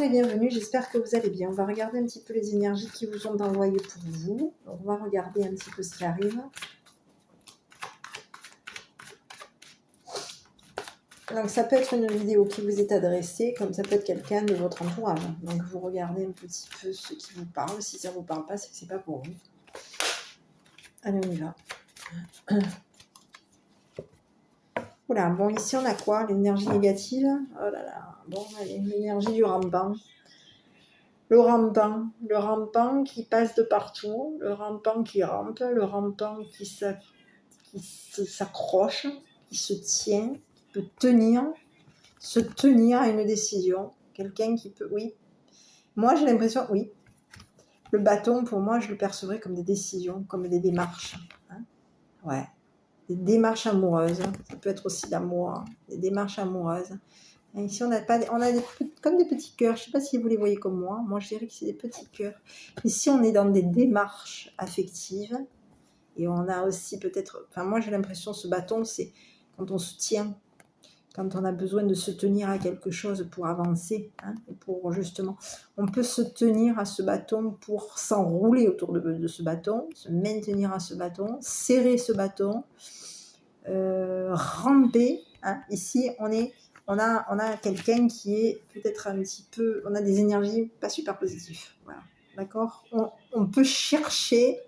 et bienvenue, j'espère que vous allez bien. On va regarder un petit peu les énergies qui vous ont envoyées pour vous. On va regarder un petit peu ce qui arrive. Donc ça peut être une vidéo qui vous est adressée, comme ça peut être quelqu'un de votre entourage. Donc vous regardez un petit peu ce qui vous parle. Si ça ne vous parle pas, c'est que ce n'est pas pour vous. Allez, on y va. Oula, bon, ici on a quoi? L'énergie négative. Oh là là, bon, allez, l'énergie du rampant. Le rampant qui passe de partout, le rampant qui rampe, le rampant qui s'accroche, qui se tient, qui peut se tenir à une décision. Quelqu'un qui peut, oui. Moi j'ai l'impression, oui. Le bâton, pour moi, je le percevrais comme des décisions, comme des démarches. Hein, ouais. Des démarches amoureuses. Ça peut être aussi l'amour. Hein, des démarches amoureuses. Et ici, on a comme des petits cœurs. Je ne sais pas si vous les voyez comme moi. Moi, je dirais que c'est des petits cœurs. Ici, on est dans des démarches affectives. Et on a aussi peut-être... Enfin, moi, j'ai l'impression, ce bâton, c'est quand on se tient, quand on a besoin de se tenir à quelque chose pour avancer. Hein, pour justement... On peut se tenir à ce bâton pour s'enrouler autour de ce bâton, se maintenir à ce bâton, serrer ce bâton, ramper. Hein. Ici, on a quelqu'un qui est peut-être un petit peu... On a des énergies pas super positives. Voilà. D'accord ? On peut chercher...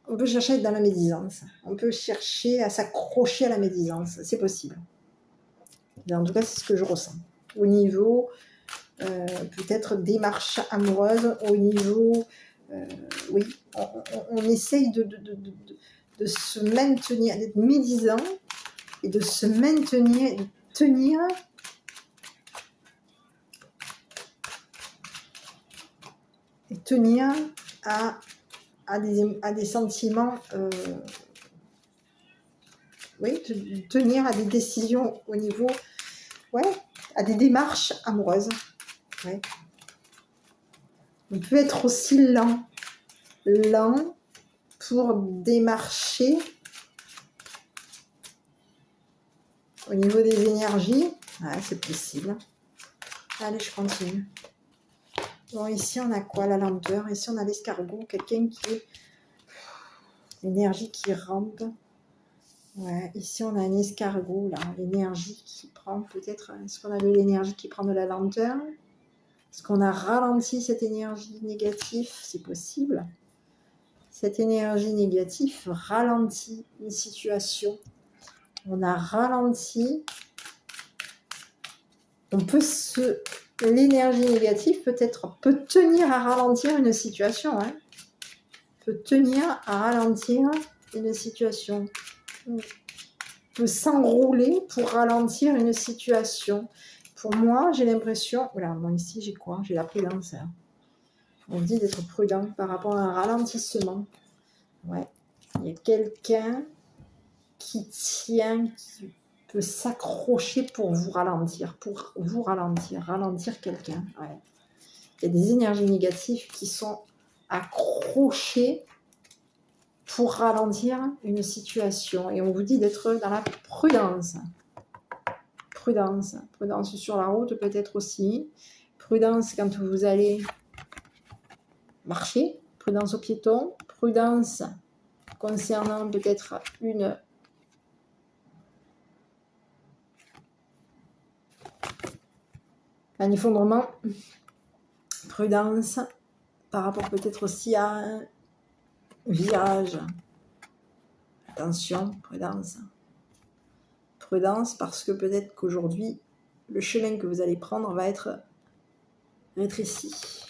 on peut chercher à être dans la médisance. On peut chercher à s'accrocher à la médisance. C'est possible. En tout cas, c'est ce que je ressens. Au niveau, peut-être, démarche amoureuse, au niveau... oui, on essaye de se maintenir, d'être médisant et de se maintenir, de tenir à des sentiments, oui, tenir à des décisions au niveau, ouais, à des démarches amoureuses. Ouais. On peut être aussi lent pour démarcher au niveau des énergies. Ouais, c'est possible. Allez, je continue. Bon, ici, on a quoi? La lenteur. Ici, on a l'escargot. Quelqu'un qui est... L'énergie qui rampe. Ouais, ici, on a un escargot, là. L'énergie qui prend peut-être... Est-ce qu'on a de l'énergie qui prend de la lenteur? Est-ce qu'on a ralenti cette énergie négative? C'est possible. Cette énergie négative ralentit une situation. On a ralenti. L'énergie négative peut tenir à ralentir une situation. Hein. Peut tenir à ralentir une situation. Peut s'enrouler pour ralentir une situation. Pour moi, j'ai l'impression... Voilà, bon, ici, j'ai quoi? J'ai la prudence. Hein. On dit d'être prudent par rapport à un ralentissement. Ouais. Il y a quelqu'un qui tient, qui peut s'accrocher pour vous ralentir. Ralentir quelqu'un. Ouais. Il y a des énergies négatives qui sont accrochées pour ralentir une situation. Et on vous dit d'être dans la prudence. Prudence sur la route peut-être aussi. Prudence quand vous allez marcher. Prudence aux piétons. Prudence concernant peut-être un effondrement. Prudence par rapport peut-être aussi à un virage. Attention, prudence. Prudence parce que peut-être qu'aujourd'hui, le chemin que vous allez prendre va être rétréci.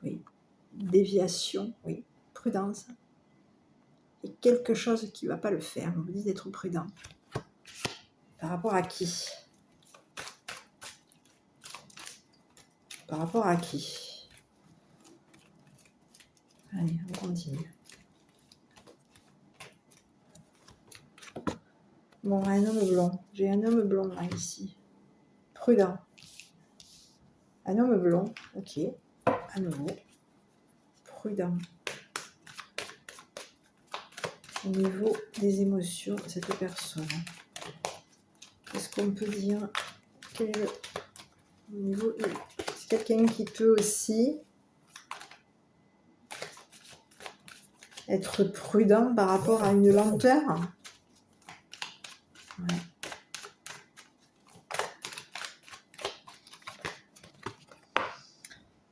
Oui. Déviation, oui. Prudence. Et quelque chose qui ne va pas le faire. On vous dit d'être prudent. Par rapport à qui? Par rapport à qui? Allez, on continue. Bon, un homme blond. J'ai un homme blond là, ici. Prudent. Un homme blond, ok. À nouveau. Prudent. Au niveau des émotions de cette personne. qu'on peut dire? C'est quelqu'un qui peut aussi être prudent par rapport à une lenteur. Ouais.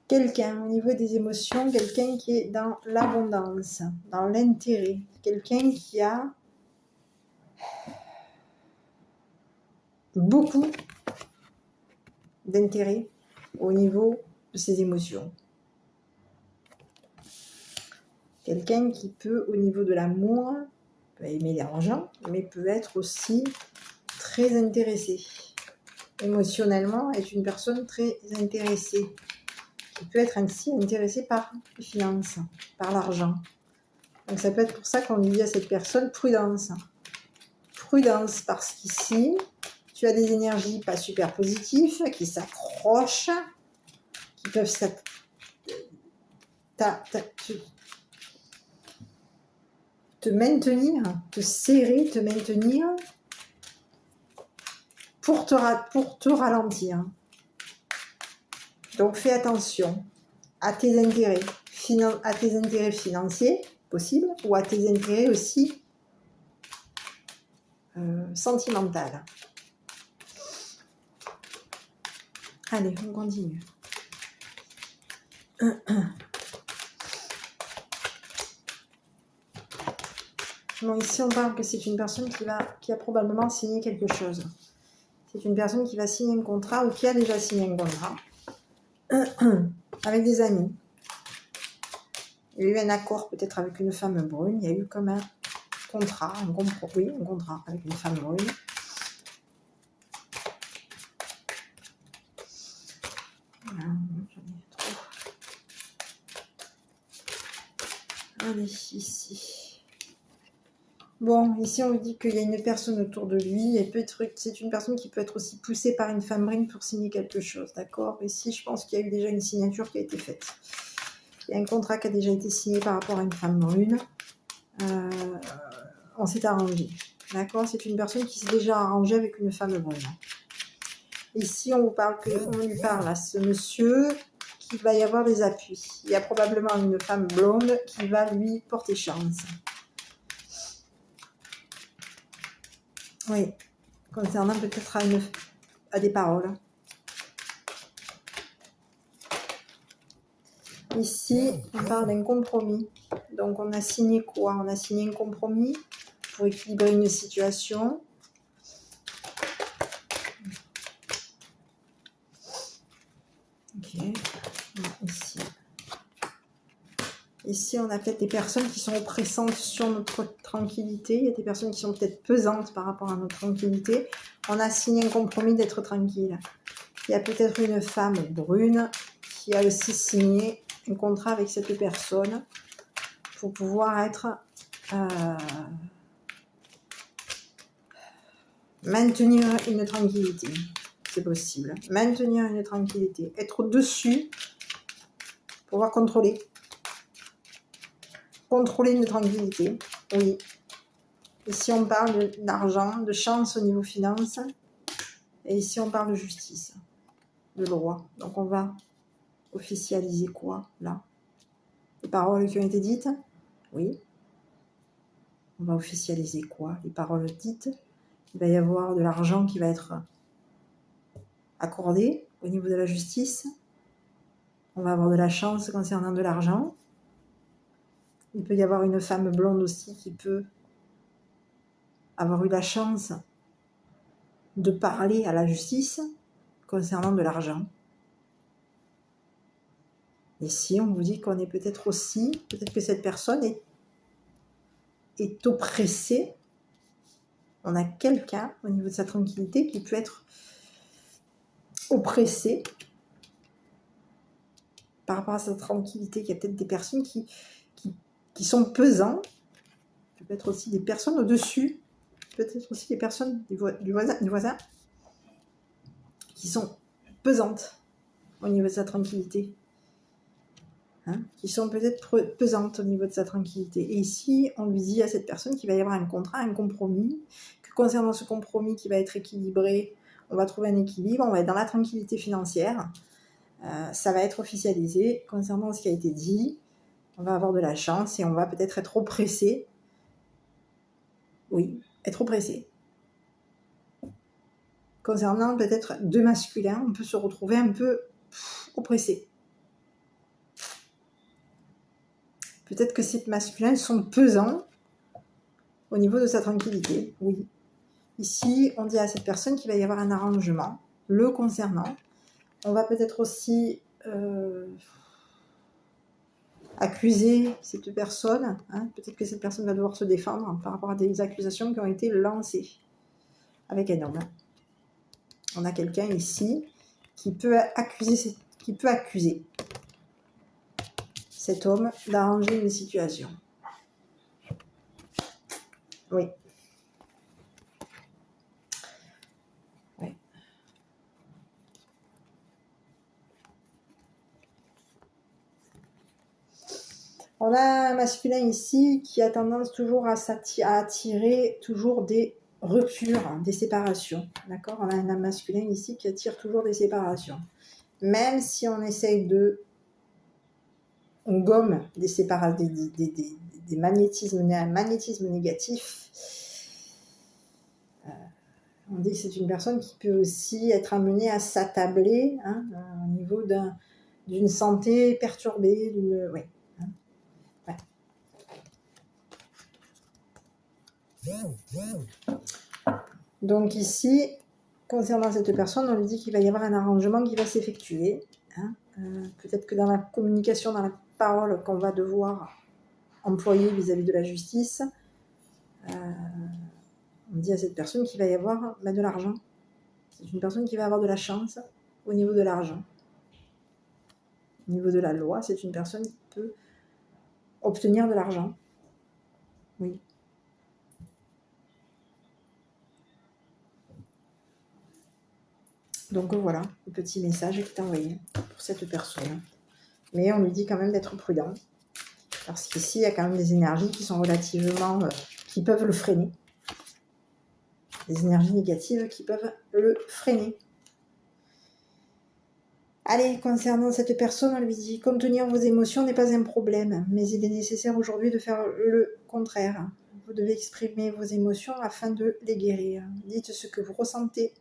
Quelqu'un, au niveau des émotions, quelqu'un qui est dans l'abondance, dans l'intérêt, quelqu'un qui a beaucoup d'intérêt au niveau de ses émotions. Quelqu'un qui peut, au niveau de l'amour, peut aimer l'argent, mais peut être aussi très intéressé. Émotionnellement, est une personne très intéressée. Qui peut être ainsi intéressé par les finances, par l'argent. Donc ça peut être pour ça qu'on lui dit à cette personne prudence. Prudence, parce qu'ici, tu as des énergies pas super positives qui s'accrochent, qui peuvent te maintenir, te serrer, te maintenir pour te ralentir. Donc fais attention à tes intérêts, financiers possibles ou à tes intérêts aussi sentimentaux. Allez, on continue. Bon, ici on parle que c'est une personne qui a probablement signé quelque chose. C'est une personne qui va signer un contrat ou qui a déjà signé un contrat avec des amis. Il y a eu un accord peut-être avec une femme brune. Il y a eu comme un contrat, un contrat avec une femme brune. Voilà, j'en ai trop. Allez, ici. Bon, ici on vous dit qu'il y a une personne autour de lui, et peut-être c'est une personne qui peut être aussi poussée par une femme brune pour signer quelque chose, d'accord? Ici, je pense qu'il y a eu déjà une signature qui a été faite. Il y a un contrat qui a déjà été signé par rapport à une femme brune. On s'est arrangé, d'accord? C'est une personne qui s'est déjà arrangée avec une femme brune. Ici, on lui parle à ce monsieur qu'il va y avoir des appuis. Il y a probablement une femme blonde qui va lui porter chance. Oui, concernant peut-être à des paroles. Ici, on parle d'un compromis. Donc, on a signé quoi? On a signé un compromis pour équilibrer une situation. Ok, ici. Ici, on a peut-être des personnes qui sont oppressantes sur notre tranquillité. Il y a des personnes qui sont peut-être pesantes par rapport à notre tranquillité. On a signé un compromis d'être tranquille. Il y a peut-être une femme brune qui a aussi signé un contrat avec cette personne pour pouvoir être maintenir une tranquillité. C'est possible. Maintenir une tranquillité. Être au-dessus, pouvoir contrôler. Contrôler une tranquillité, oui. Ici, on parle d'argent, de chance au niveau finance. Et ici, on parle de justice, de droit. Donc, on va officialiser quoi, là? Les paroles qui ont été dites? Oui. On va officialiser quoi? Les paroles dites. Il va y avoir de l'argent qui va être accordé au niveau de la justice. On va avoir de la chance concernant de l'argent. Il peut y avoir une femme blonde aussi qui peut avoir eu la chance de parler à la justice concernant de l'argent. Ici, on vous dit qu'on est peut-être que cette personne est oppressée. On a quelqu'un au niveau de sa tranquillité qui peut être oppressé par rapport à sa tranquillité. Il y a peut-être des personnes qui sont pesantes. Peut-être aussi des personnes au-dessus. Peut-être aussi des personnes du voisin qui sont pesantes au niveau de sa tranquillité. Qui sont peut-être pesantes au niveau de sa tranquillité. Et ici, on lui dit à cette personne qu'il va y avoir un contrat, un compromis, que concernant ce compromis qui va être équilibré on va trouver un équilibre, on va être dans la tranquillité financière. Ça va être officialisé concernant ce qui a été dit. On va avoir de la chance et on va peut-être être oppressé. Oui, être oppressé. Concernant peut-être deux masculins, on peut se retrouver un peu oppressé. Peut-être que ces masculins sont pesants au niveau de sa tranquillité. Oui. Ici, on dit à cette personne qu'il va y avoir un arrangement le concernant. On va peut-être aussi accuser cette personne. Hein. Peut-être que cette personne va devoir se défendre par rapport à des accusations qui ont été lancées avec un homme. On a quelqu'un ici qui peut accuser cet homme d'arranger une situation. Oui. Oui. On a un masculin ici qui a tendance toujours à attirer toujours des ruptures, des séparations. D'accord ? On a un masculin ici qui attire toujours des séparations. Même si on essaye de... On gomme des séparations, des magnétismes, un magnétisme négatif. On dit que c'est une personne qui peut aussi être amenée à s'attabler au niveau d'une santé perturbée, oui. Donc ici, concernant cette personne, on lui dit qu'il va y avoir un arrangement qui va s'effectuer. Peut-être que dans la communication, dans la parole qu'on va devoir employer vis-à-vis de la justice, on dit à cette personne qu'il va y avoir de l'argent. C'est une personne qui va avoir de la chance au niveau de l'argent. Au niveau de la loi, c'est une personne qui peut obtenir de l'argent. Oui. Donc voilà, le petit message qui est envoyé pour cette personne. Mais on lui dit quand même d'être prudent. Parce qu'ici, il y a quand même des énergies qui sont relativement... qui peuvent le freiner. Des énergies négatives qui peuvent le freiner. Allez, concernant cette personne, on lui dit « Contenir vos émotions n'est pas un problème, mais il est nécessaire aujourd'hui de faire le contraire. Vous devez exprimer vos émotions afin de les guérir. Dites ce que vous ressentez.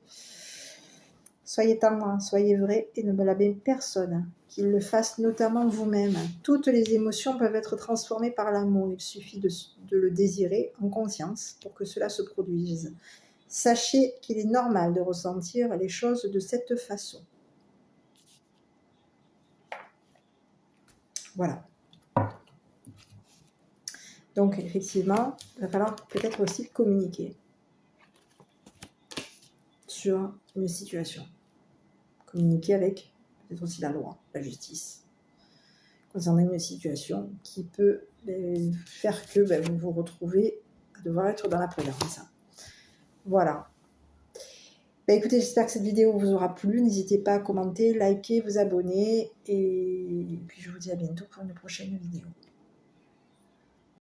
Soyez tendre, soyez vrai et ne blâmez personne. Qu'il le fasse notamment vous-même. Toutes les émotions peuvent être transformées par l'amour. Il suffit de le désirer en conscience pour que cela se produise. Sachez qu'il est normal de ressentir les choses de cette façon. » Voilà. Donc, effectivement, il va falloir peut-être aussi communiquer sur une situation. Communiquer avec peut-être aussi la loi, la justice, concernant une situation qui peut faire que vous vous retrouvez à devoir être dans la prudence. Voilà. Écoutez, j'espère que cette vidéo vous aura plu. N'hésitez pas à commenter, liker, vous abonner. Et puis je vous dis à bientôt pour une prochaine vidéo.